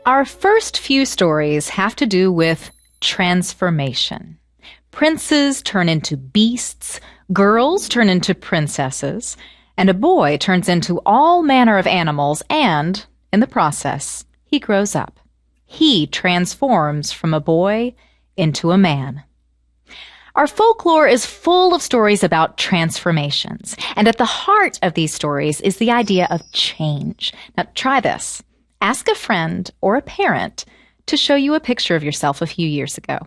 Our first few stories have to do with transformation. Princes turn into beasts, girls turn into princesses, and a boy turns into all manner of animals, and, in the process, he grows up. He transforms from a boy into a man. Our folklore is full of stories about transformations, and at the heart of these stories is the idea of change. Now, try this. Ask a friend or a parent to show you a picture of yourself a few years ago.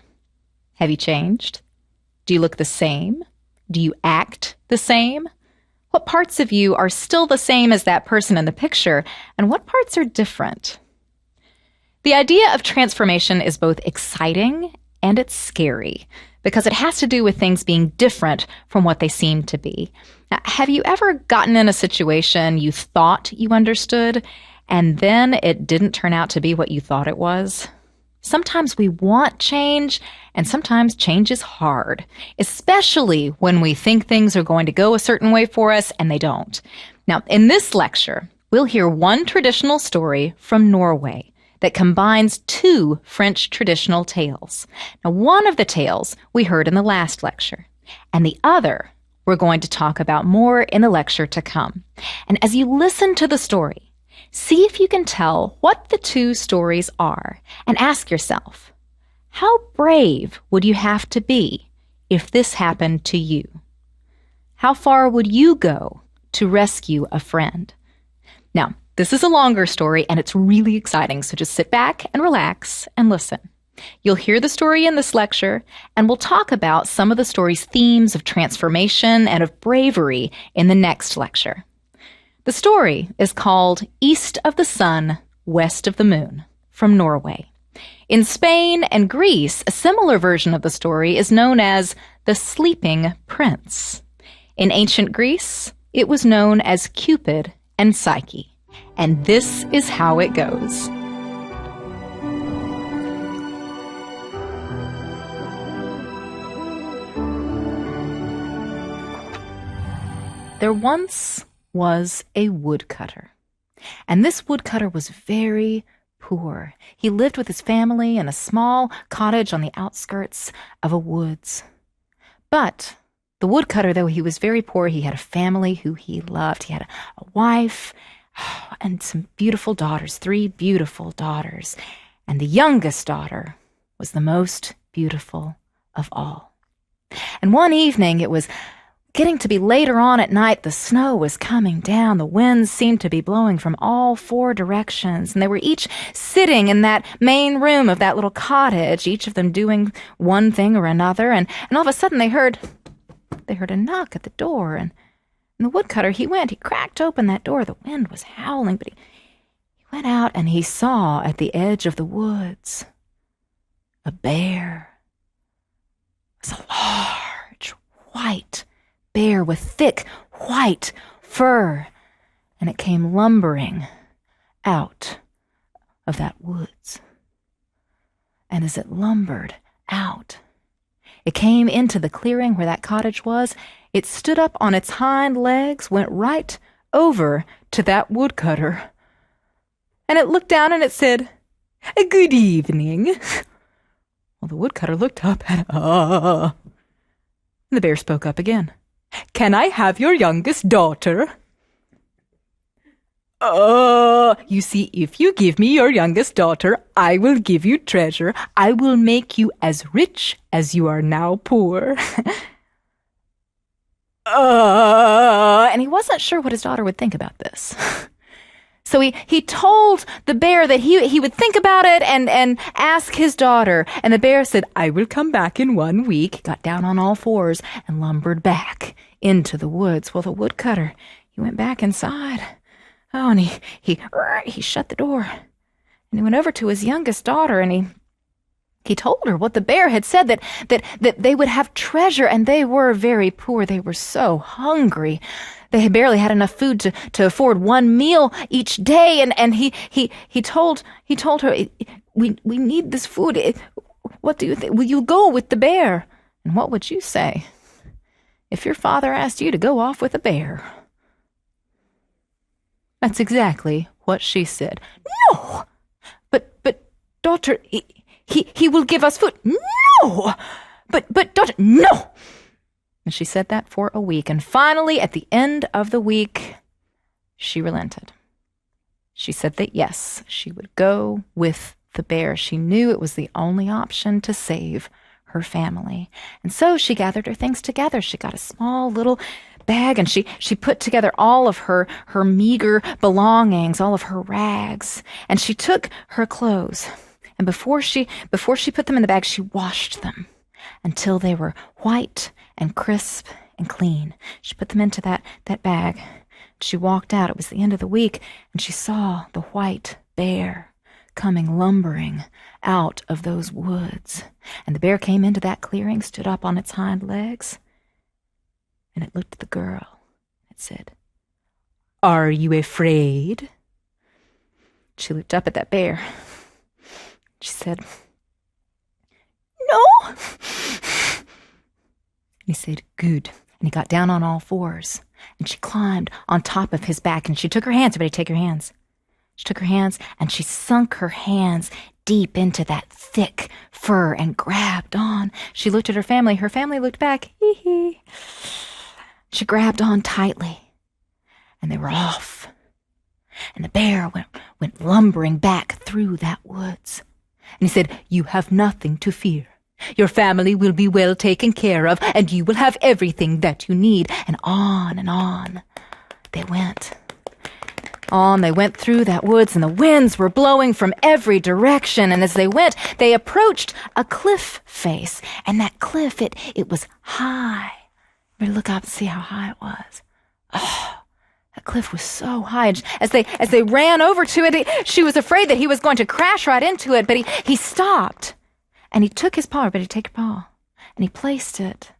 Have you changed? Do you look the same? Do you act the same? What parts of you are still the same as that person in the picture, and what parts are different? The idea of transformation is both exciting and it's scary because it has to do with things being different from what they seem to be. Now, have you ever gotten in a situation you thought you understood, and then it didn't turn out to be what you thought it was? Sometimes we want change, and sometimes change is hard, especially when we think things are going to go a certain way for us and they don't. Now, in this lecture, we'll hear one traditional story from Norway that combines two French traditional tales. Now, one of the tales we heard in the last lecture, and the other we're going to talk about more in the lecture to come. And as you listen to the story, see if you can tell what the two stories are, and ask yourself, how brave would you have to be if this happened to you? How far would you go to rescue a friend? Now, this is a longer story, and it's really exciting, so just sit back and relax and listen. You'll hear the story in this lecture, and we'll talk about some of the story's themes of transformation and of bravery in the next lecture. The story is called East of the Sun, West of the Moon, from Norway. In Spain and Greece, a similar version of the story is known as The Sleeping Prince. In ancient Greece, it was known as Cupid and Psyche. And this is how it goes. There once was a woodcutter, and this woodcutter was very poor. He lived with his family in a small cottage on the outskirts of a woods. But the woodcutter, though he was very poor, he had a family who he loved. He had a wife and some beautiful daughters, 3 beautiful daughters. And the youngest daughter was the most beautiful of all. And one evening, it was getting to be later on at night. The snow was coming down. The winds seemed to be blowing from all 4 directions. And they were each sitting in that main room of that little cottage, each of them doing one thing or another. And all of a sudden, they heard a knock at the door. And the woodcutter, he cracked open that door. The wind was howling, but he went out and he saw at the edge of the woods a bear. It was a large, white bear with thick, white fur, and it came lumbering out of that woods. And as it lumbered out, it came into the clearing where that cottage was. It stood up on its hind legs, went right over to that woodcutter, and it looked down and it said, "Good evening." Well, the woodcutter looked up and and the bear spoke up again. "Can I have your youngest daughter?" You see, if you give me your youngest daughter, I will give you treasure. I will make you as rich as you are now poor. And he wasn't sure what his daughter would think about this. So he told the bear that he would think about it and ask his daughter. And the bear said, "I will come back in 1 week." Got down on all 4s and lumbered back into the woods. Well, the woodcutter, he went back inside. Oh, and he shut the door. And he went over to his youngest daughter, and he told her what the bear had said, that they would have treasure, and they were very poor. They were so hungry. They had barely had enough food to afford 1 meal each day, and he told her, we need this food. What do you think? Will you go with the bear? And what would you say if your father asked you to go off with a bear? That's exactly what she said. "No! But daughter, he will give us food." "No! But daughter, no!" And she said that for a week. And finally, at the end of the week, she relented. She said that yes, she would go with the bear. She knew it was the only option to save her family. And so she gathered her things together. She got a small little bag, and she put together all of her meager belongings, all of her rags. And she took her clothes. And before she put them in the bag, she washed them until they were white and crisp and clean. She put them into that bag. She walked out. It was the end of the week, and she saw the white bear coming lumbering out of those woods. And the bear came into that clearing, stood up on its hind legs, and it looked at the girl. It said, "Are you afraid?" She looked up at that bear. She said, "No." And he said, "Good." And he got down on all fours, and she climbed on top of his back, and she took her hands. Everybody take your hands. She took her hands, and she sunk her hands deep into that thick fur and grabbed on. She looked at her family. Her family looked back. Hee hee. She grabbed on tightly, and they were off. And the bear went lumbering back through that woods. And he said, "You have nothing to fear. Your family will be well taken care of, and you will have everything that you need." And on they went. On they went through that woods, and the winds were blowing from every direction. And as they went, they approached a cliff face. And that cliff, it was high. Everybody look up and see how high it was. Oh, that cliff was so high. And as they ran over to it, she was afraid that he was going to crash right into it. But he stopped, and he took his paw. Everybody take your paw. And he placed it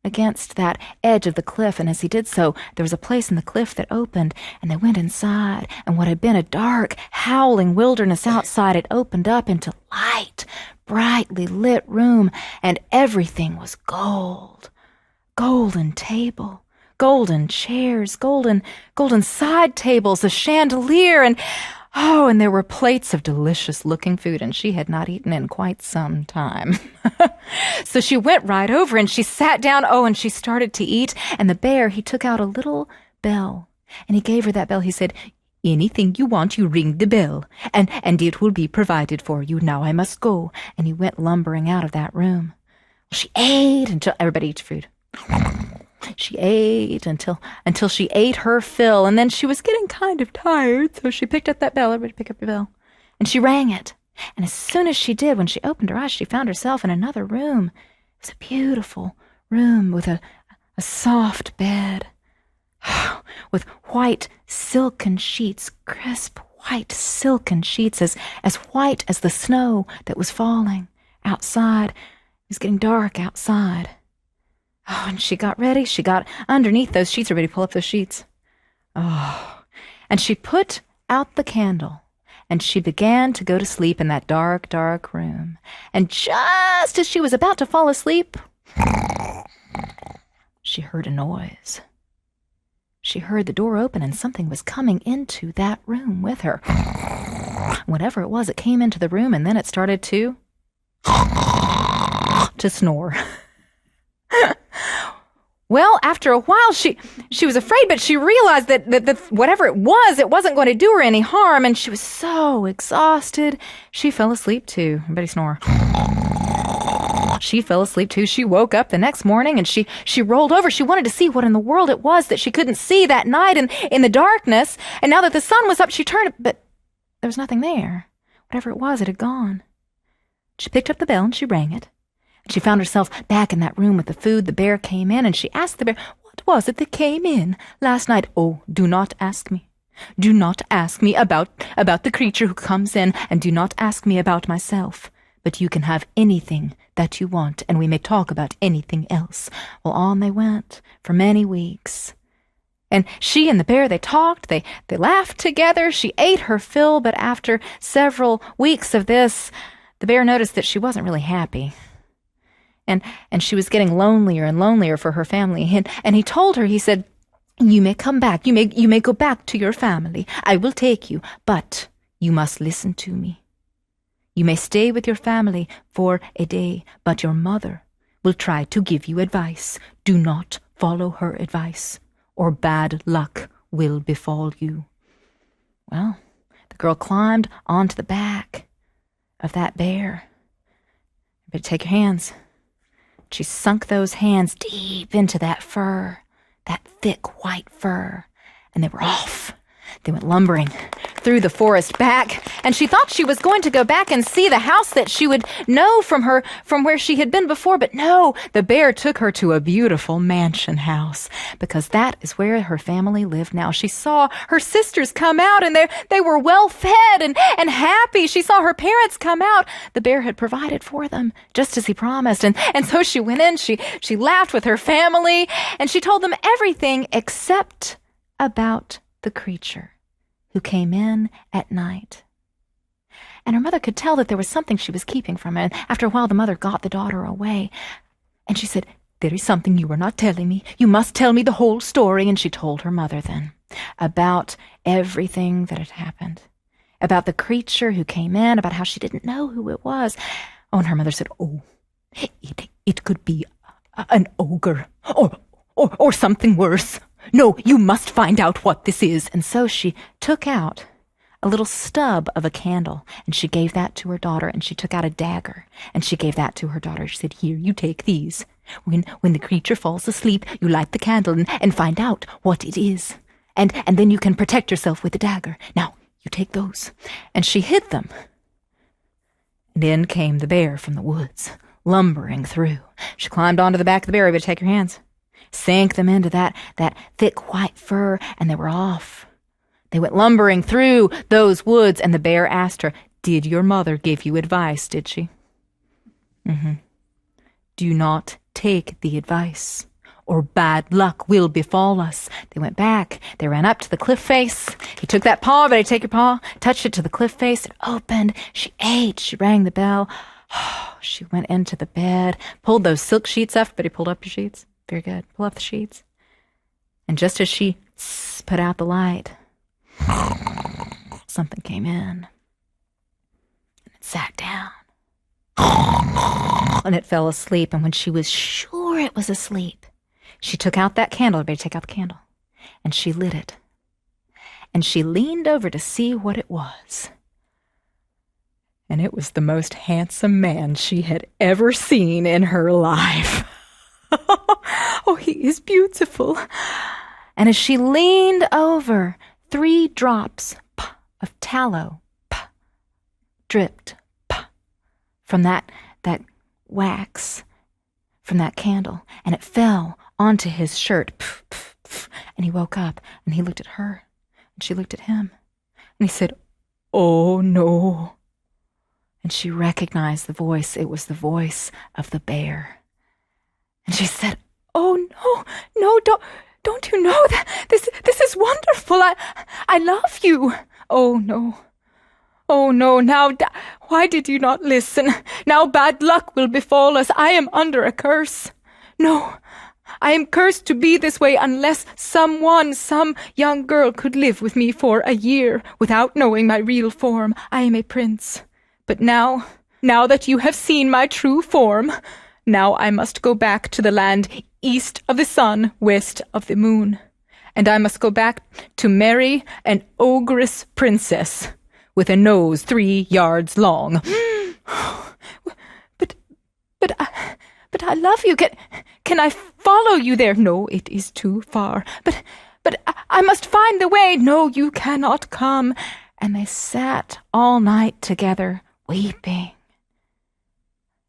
against that edge of the cliff, and as he did so, there was a place in the cliff that opened, and they went inside, and what had been a dark, howling wilderness outside, it opened up into light, brightly lit room, and everything was gold. Golden table, golden chairs, golden side tables, a chandelier, and there were plates of delicious-looking food, and she had not eaten in quite some time. So she went right over, and she sat down, and she started to eat, and the bear, he took out a little bell, and he gave her that bell. He said, "Anything you want, you ring the bell, and it will be provided for you. Now I must go." And he went lumbering out of that room. She ate until everybody eats food. She ate until she ate her fill, and then she was getting kind of tired, so she picked up that bell. Everybody pick up your bell. And she rang it. And as soon as she did, when she opened her eyes, she found herself in another room. It was a beautiful room with a soft bed, with white silken sheets, crisp white silken sheets, as white as the snow that was falling outside. It was getting dark outside. And she got ready. She got underneath those sheets. Everybody pull up those sheets. And she put out the candle, and she began to go to sleep in that dark, dark room. And just as she was about to fall asleep, she heard a noise. She heard the door open, and something was coming into that room with her. Whatever it was, it came into the room, and then it started to snore. Well, after a while, she was afraid, but she realized that whatever it wasn't going to do her any harm, and she was so exhausted, she fell asleep too. Everybody snore. She fell asleep too. She woke up the next morning, and she rolled over. She wanted to see what in the world it was that she couldn't see that night in the darkness, and now that the sun was up, she turned, but there was nothing there. Whatever it was, it had gone. She picked up the bell, and she rang it. She found herself back in that room with the food. The bear came in, and she asked the bear, "What was it that came in last night?" "Oh, do not ask me. Do not ask me about the creature who comes in, and do not ask me about myself. But you can have anything that you want, and we may talk about anything else." Well, on they went for many weeks. And she and the bear, they talked, they laughed together. She ate her fill, but after several weeks of this, the bear noticed that she wasn't really happy. And she was getting lonelier and lonelier for her family. And he told her, he said, "You may come back. You may go back to your family. I will take you, but you must listen to me. You may stay with your family for a day, but your mother will try to give you advice. Do not follow her advice, or bad luck will befall you." Well, the girl climbed onto the back of that bear. But take your hands. She sunk those hands deep into that fur, that thick white fur, and they were off. They went lumbering through the forest back, and she thought she was going to go back and see the house that she would know from where she had been before. But no, the bear took her to a beautiful mansion house, because that is where her family lived now. She saw her sisters come out, and they were well fed and happy. She saw her parents come out. The bear had provided for them, just as he promised. And so she went in, she laughed with her family, and she told them everything except about the creature who came in at night. And her mother could tell that there was something she was keeping from her. And after a while, the mother got the daughter away. And she said, "There is something you are not telling me. You must tell me the whole story." And she told her mother then about everything that had happened, about the creature who came in, about how she didn't know who it was. Oh, and her mother said, "Oh, it could be an ogre or something worse. No, you must find out what this is." And so she took out a little stub of a candle, and she gave that to her daughter, and she took out a dagger, and she gave that to her daughter. She said, "Here, you take these. When the creature falls asleep, you light the candle and find out what it is. And then you can protect yourself with the dagger. Now, you take those." And she hid them. And in came the bear from the woods, lumbering through. She climbed onto the back of the bear. But take your hands. Sank them into that thick white fur, and they were off. They went lumbering through those woods, and the bear asked her, "Did your mother give you advice, did she?" "Do not take the advice, or bad luck will befall us." They went back. They ran up to the cliff face. He took that paw. "But I take your paw," touched it to the cliff face. It opened. She ate. She rang the bell. She went into the bed, pulled those silk sheets up. But he pulled up your sheets. Very good. Pull up the sheets. And just as she put out the light, something came in. And it sat down. And it fell asleep. And when she was sure it was asleep, she took out that candle. Everybody take out the candle. And she lit it. And she leaned over to see what it was. And it was the most handsome man she had ever seen in her life. Oh, he is beautiful. And as she leaned over, 3 drops of tallow dripped from that wax, from that candle, and it fell onto his shirt. And he woke up, and he looked at her, and she looked at him, and he said, "Oh, no." And she recognized the voice. It was the voice of the bear. And she said, "Oh, no, don't you know that this is wonderful? I love you." "Oh, no, now, why did you not listen? Now bad luck will befall us. I am under a curse. No, I am cursed to be this way unless some young girl could live with me for a year without knowing my real form. I am a prince. But now that you have seen my true form, now I must go back to the land east of the sun, west of the moon. And I must go back to marry an ogress princess with a nose 3 yards long." But I love you. Can I follow you there?" "No, it is too far. But I must find the way." "No, you cannot come." And they sat all night together, weeping.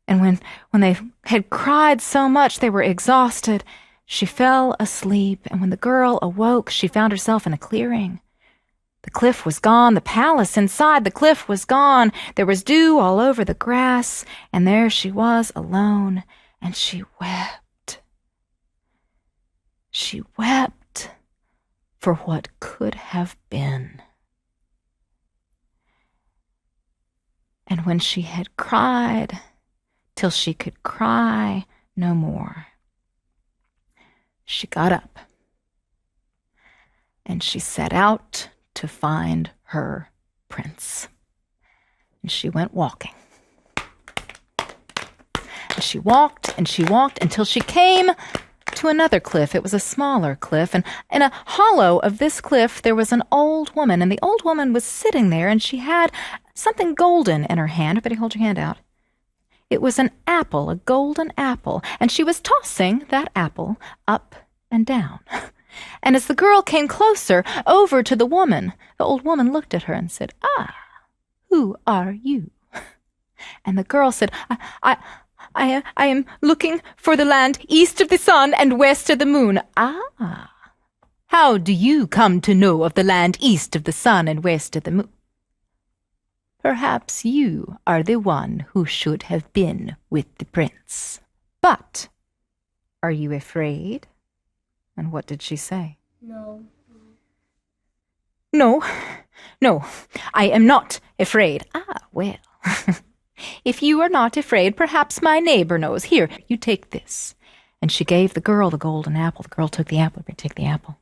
And when they had cried so much they were exhausted, she fell asleep. And when the girl awoke, she found herself in a clearing. The cliff was gone. The palace inside the cliff was gone. There was dew all over the grass, and there she was alone, and she wept. She wept for what could have been. And when she had cried till she could cry no more, she got up, and she set out to find her prince. And she went walking. and she walked until she came to another cliff. It was a smaller cliff, and in a hollow of this cliff there was an old woman, and the old woman was sitting there, and she had something golden in her hand. Everybody hold your hand out. It was an apple, a golden apple, and she was tossing that apple up and down. And as the girl came closer over to the woman, the old woman looked at her and said, "Ah, who are you?" And the girl said, I am looking for the land east of the sun and west of the moon." "Ah, how do you come to know of the land east of the sun and west of the moon?" "Perhaps you are the one who should have been with the prince. But are you afraid?" And what did she say? No. No, I am not afraid." "Ah, well." "If you are not afraid, perhaps my neighbor knows. Here, you take this." And she gave the girl the golden apple. The girl took the apple. Take the apple.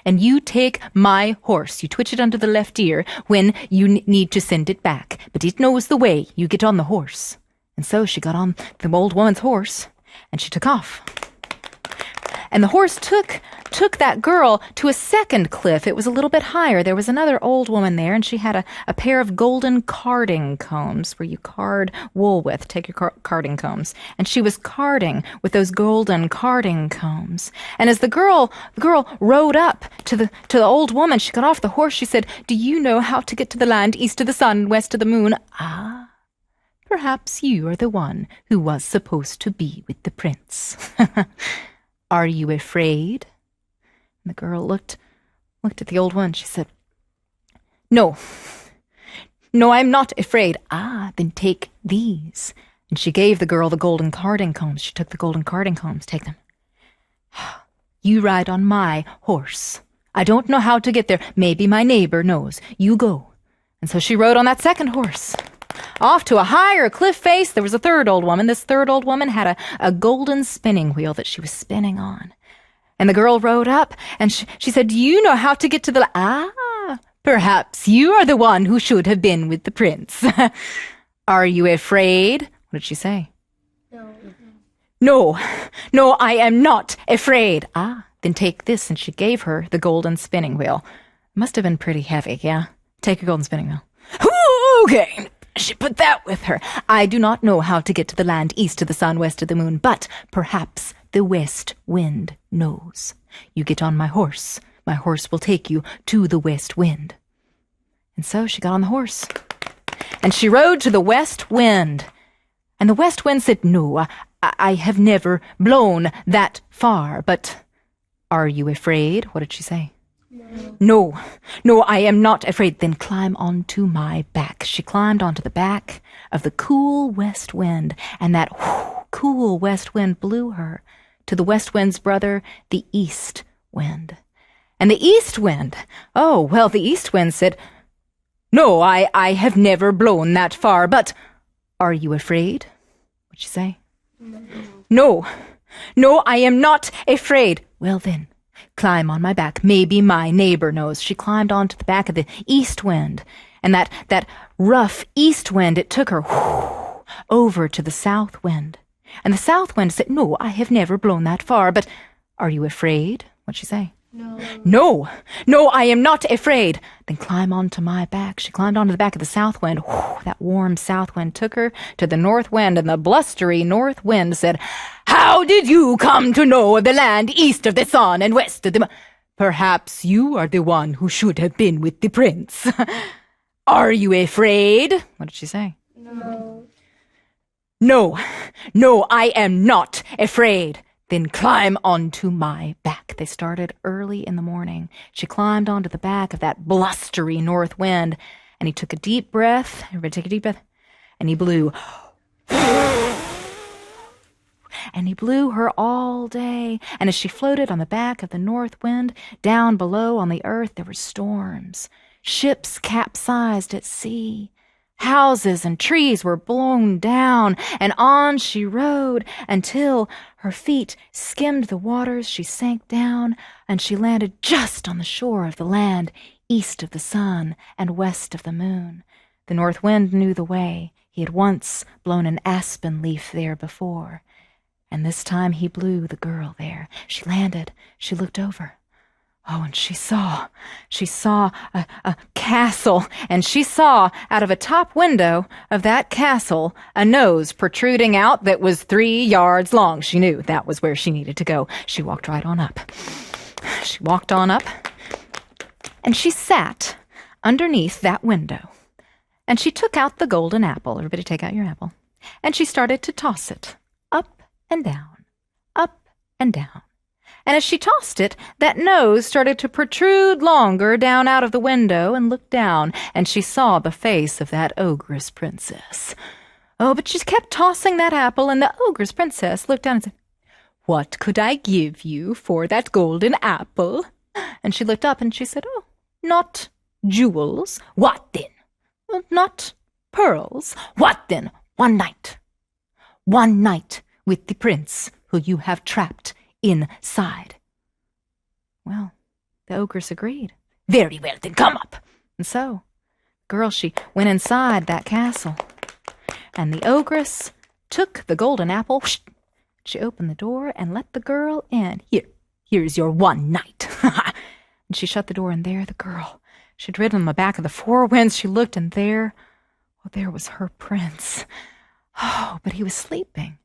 "And you take my horse. You twitch it under the left ear when you need to send it back. But it knows the way. You get on the horse." And so she got on the old woman's horse, and she took off. And the horse took that girl to a second cliff. It was a little bit higher. There was another old woman there, and she had a pair of golden carding combs where you card wool with. Take your carding combs. And she was carding with those golden carding combs. And as the girl rode up to the old woman, she got off the horse. She said, "Do you know how to get to the land east of the sun and west of the moon?" "Ah, perhaps you are the one who was supposed to be with the prince." "Are you afraid?" And the girl looked at the old one. She said, No, I'm not afraid." "Ah, then take these." And she gave the girl the golden carding combs. She took the golden carding combs. "Take them. You ride on my horse. I don't know how to get there. Maybe my neighbor knows. You go." And so she rode on that second horse. Off to a higher cliff face, there was a third old woman. This third old woman had a golden spinning wheel that she was spinning on. And the girl rode up, and she said, "Do you know how to get to the... Ah, perhaps you are the one who should have been with the prince." "Are you afraid?" What did she say? No, I am not afraid." "Ah, then take this." And she gave her the golden spinning wheel. It must have been pretty heavy, yeah? "Take your golden spinning wheel." "Okay." She put that with her. "I do not know how to get to the land east of the sun, west of the moon, but perhaps the west wind knows. You get on my horse. My horse will take you to the west wind." And so she got on the horse, and she rode to the west wind. And the west wind said, "No, I have never blown that far, but are you afraid?" What did she say? No, I am not afraid." "Then climb onto my back." She climbed onto the back of the cool west wind, and that cool west wind blew her to the west wind's brother, the east wind. And the east wind, the east wind said, "No, I have never blown that far, but are you afraid?" What'd she say? No, I am not afraid." "Well then, climb on my back. Maybe my neighbor knows." She climbed onto the back of the east wind, and that rough east wind, it took her over to the south wind. And the south wind said, "No, I have never blown that far, but are you afraid?" What'd she say? No, I am not afraid." "Then climb onto my back." She climbed onto the back of the south wind. That warm south wind took her to the north wind, and the blustery north wind said, "How did you come to know of the land east of the sun and west of the moon?" "Perhaps you are the one who should have been with the prince." "Are you afraid?" What did she say? No, I am not afraid." "Then climb onto my back." They started early in the morning. She climbed onto the back of that blustery north wind, and he took a deep breath. Everybody take a deep breath. And he blew. And he blew her all day. And as she floated on the back of the north wind, down below on the earth there were storms. Ships capsized at sea. Houses and trees were blown down, and on she rode until her feet skimmed the waters. She sank down, and she landed just on the shore of the land east of the sun and west of the moon. The north wind knew the way. He had once blown an aspen leaf there before, and this time he blew the girl there. She landed. She looked over. Oh, and she saw a castle, and she saw out of a top window of that castle a nose protruding out that was 3 yards long. She knew that was where she needed to go. She walked right on up. She walked on up, and she sat underneath that window. And she took out the golden apple. Everybody take out your apple. And she started to toss it up and down, up and down. And as she tossed it, that nose started to protrude longer down out of the window and looked down, and she saw the face of that ogress princess. Oh, but she kept tossing that apple, and the ogress princess looked down and said, "What could I give you for that golden apple?" And she looked up and she said, "Oh, not jewels." "What then?" "Not pearls." "What then?" "One night. One night with the prince who you have trapped inside." Well, the ogress agreed. "Very well, then come up." And so, the girl, she went inside that castle, and the ogress took the golden apple. Whoosh, she opened the door and let the girl in. Here's your one night." And she shut the door, and there the girl. She'd ridden on the back of the 4 winds. She looked, and there was her prince. Oh, but he was sleeping.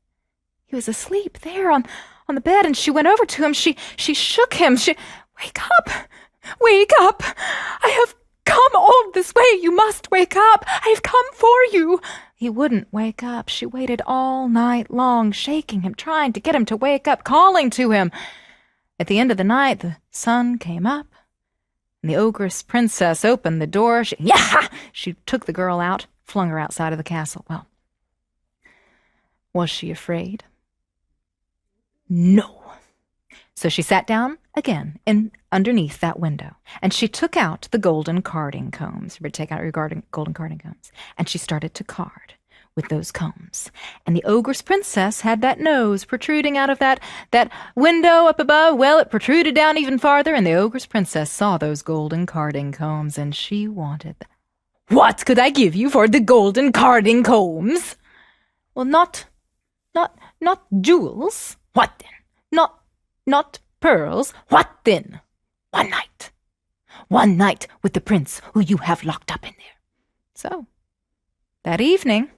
He was asleep there on the bed, and she went over to him. She shook him. "Wake up! Wake up! I have come all this way. You must wake up. I have come for you." He wouldn't wake up. She waited all night long, shaking him, trying to get him to wake up, calling to him. At the end of the night, the sun came up, and the ogress princess opened the door. She took the girl out, flung her outside of the castle. Well, was she afraid? No. So she sat down again underneath that window, and she took out the golden carding combs. Remember, take out your golden carding combs. And she started to card with those combs. And the ogress princess had that nose protruding out of that window up above. Well, it protruded down even farther, and the ogress princess saw those golden carding combs, and she wanted them. "What could I give you for the golden carding combs?" "Well, not jewels." "What then?" Not pearls." "What then?" One night. One night with the prince who you have locked up in there." So, that evening,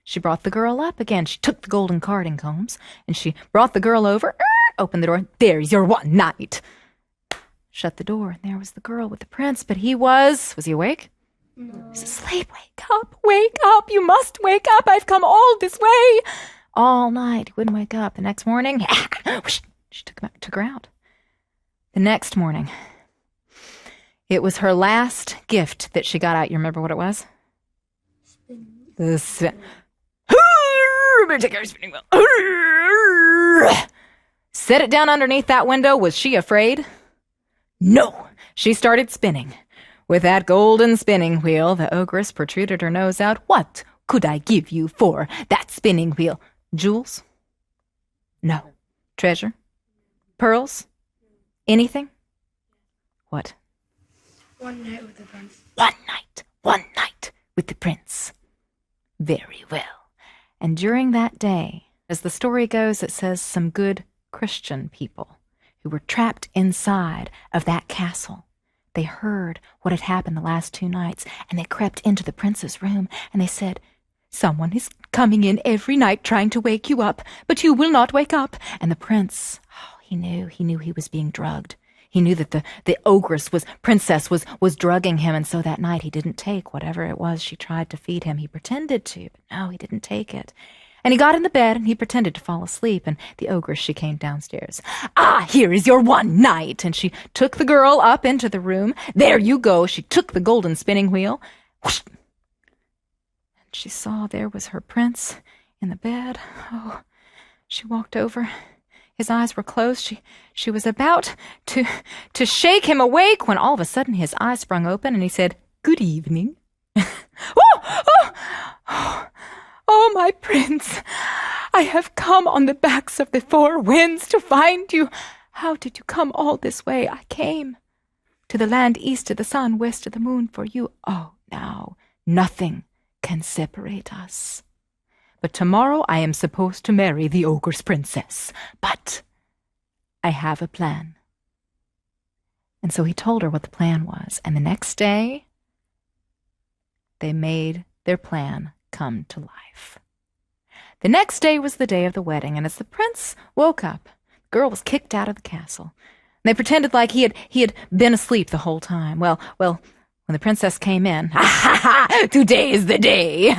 she brought the girl up again. She took the golden carding combs, and she brought the girl over, opened the door. "There's your one night." Shut the door, and there was the girl with the prince, but was he awake? No. He was asleep. Wake up, you must wake up. I've come all this way." All night, he wouldn't wake up. The next morning, she took her out. The next morning, it was her last gift that she got out. You remember what it was? The take your spinning wheel. Set it down underneath that window. Was she afraid? No. She started spinning. With that golden spinning wheel, the ogress protruded her nose out. "What could I give you for that spinning wheel?" "Jewels?" "No." "Treasure? Pearls? Anything?" "What?" One night with the prince." One night with the prince." Very well. And during that day, as the story goes, it says some good Christian people who were trapped inside of that castle, they heard what had happened the last 2 nights, and they crept into the prince's room, and they said, "Someone is coming in every night trying to wake you up, but you will not wake up." And the prince, he knew he was being drugged. He knew that the princess was drugging him, and so that night he didn't take whatever it was she tried to feed him. He pretended to, but no, he didn't take it. And he got in the bed, and he pretended to fall asleep, and the ogress, she came downstairs. "Here is your one night." And she took the girl up into the room. "There you go." She took the golden spinning wheel. Whoosh. She saw there was her prince in the bed. Oh, she walked over. His eyes were closed. She was about to shake him awake when all of a sudden his eyes sprung open and he said, "Good evening." Oh, my prince, I have come on the backs of the 4 winds to find you. How did you come all this way? "I came to the land east of the sun, west of the moon for you." "Oh, now Nothing can separate us. But tomorrow I am supposed to marry the ogre's princess. But I have a plan." And so he told her what the plan was. And the next day, they made their plan come to life. The next day was the day of the wedding, and as the prince woke up, the girl was kicked out of the castle. They pretended like he had been asleep the whole time. Well, when the princess came in, "Ha ha ha! Today is the day!"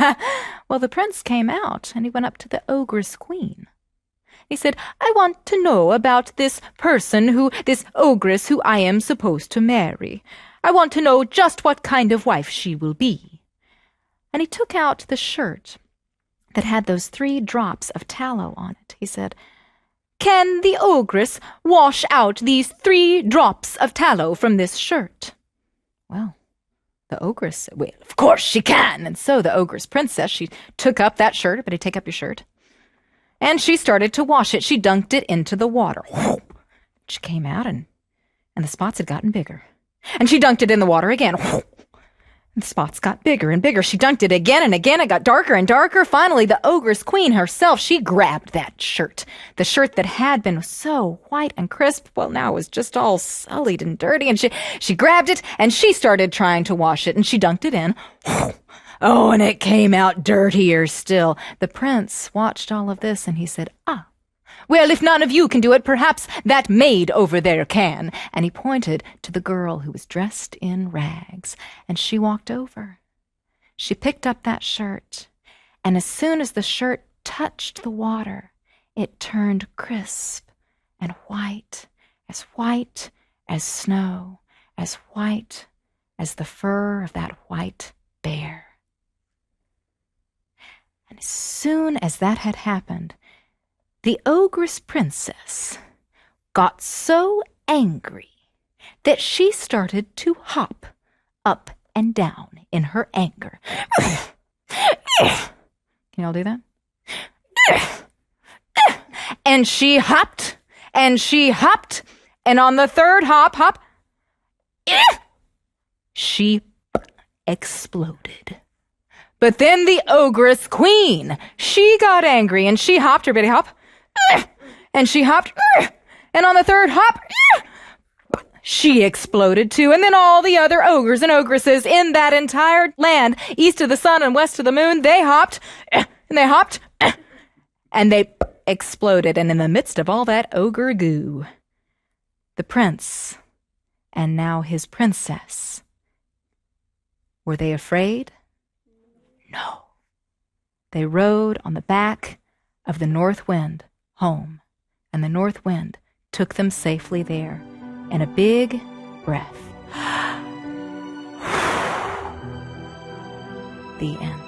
Well, the prince came out, and he went up to the ogre's queen. He said, "I want to know about this this ogress who I am supposed to marry. I want to know just what kind of wife she will be." And he took out the shirt that had those 3 drops of tallow on it. He said, "Can the ogress wash out these 3 drops of tallow from this shirt?" Well, the ogress said, "Well, of course she can." And so the ogress princess, she took up that shirt. Everybody take up your shirt. And she started to wash it. She dunked it into the water. She came out, and the spots had gotten bigger. And she dunked it in the water again. And the spots got bigger and bigger. She dunked it again and again. It got darker and darker. Finally, the ogress queen herself, she grabbed that shirt. The shirt that had been so white and crisp, well, now it was just all sullied and dirty. And she grabbed it, and she started trying to wash it, and she dunked it in. Oh, and it came out dirtier still. The prince watched all of this, and he said, "Ah, well, if none of you can do it, perhaps that maid over there can." And he pointed to the girl who was dressed in rags, and she walked over. She picked up that shirt, and as soon as the shirt touched the water, it turned crisp and white as snow, as white as the fur of that white bear. And as soon as that had happened, the ogress princess got so angry that she started to hop up and down in her anger. Can you all do that? And she hopped, and she hopped, and on the 3rd hop, she exploded. But then the ogress queen, she got angry, and she hopped her bitty hop, and she hopped, and on the 3rd hop, she exploded too. And then all the other ogres and ogresses in that entire land, east of the sun and west of the moon, they hopped, and they hopped, and they exploded. And in the midst of all that ogre goo, the prince and now his princess, were they afraid? No. They rode on the back of the north wind home, and the north wind took them safely there in a big breath. The end.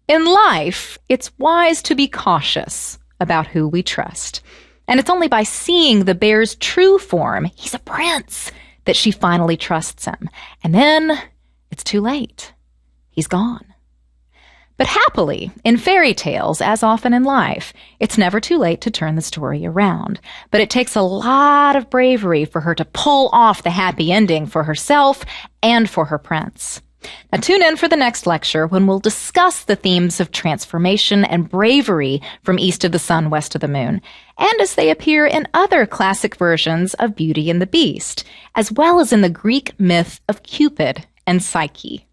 In life, it's wise to be cautious about who we trust. And it's only by seeing the bear's true form, he's a prince, that she finally trusts him. And then it's too late. He's gone. But happily, in fairy tales, as often in life, it's never too late to turn the story around. But it takes a lot of bravery for her to pull off the happy ending for herself and for her prince. Now tune in for the next lecture when we'll discuss the themes of transformation and bravery from East of the Sun, West of the Moon, and as they appear in other classic versions of Beauty and the Beast, as well as in the Greek myth of Cupid and Psyche.